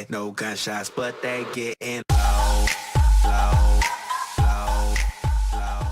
head, no gunshots, but they getting low, low, low, low.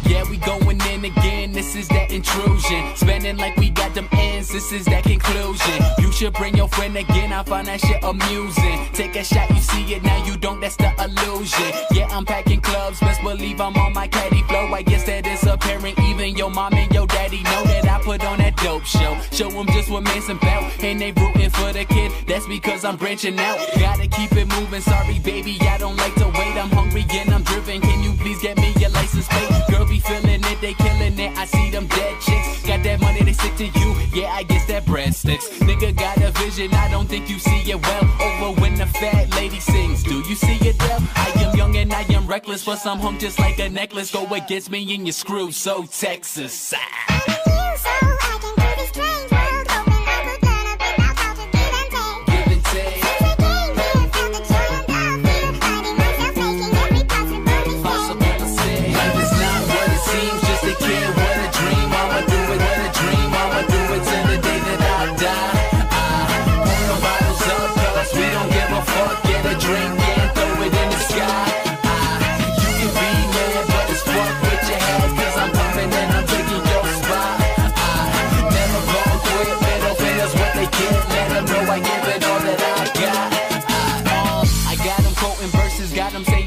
Yeah, we going in again, this is that intrusion. Spending like we got them ends, this is that conclusion. You should bring your friend again, I find that shit amusing. Take a shot, you see it, now you don't, that's the illusion. Yeah, I'm packing clubs, best believe I'm on my caddy flow. I guess that is apparent, even your mom and your daddy know that I put on that dope show. Show them just what man's about, and they rooting for the kid, that's because I'm branching out. Gotta keep it moving, sorry baby, I don't like to wait. I'm hungry and I'm driven, can you please get me your license plate? Girl be feeling it, they killing it, I see them dead chicks. Got that money, they stick to you, yeah, I guess that bread sticks. Nigga got a vision, I don't think you see it well. Over when the fat lady sings, do you see it well? I am young and I am reckless, but some hung just like a necklace. Go against me and you screw, so Texas.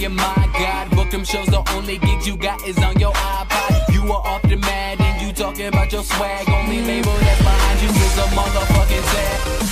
My God, book them shows, the only gigs you got is on your iPod. You are off the mat and you talking about your swag. Only label that's behind you is a motherfucking tag.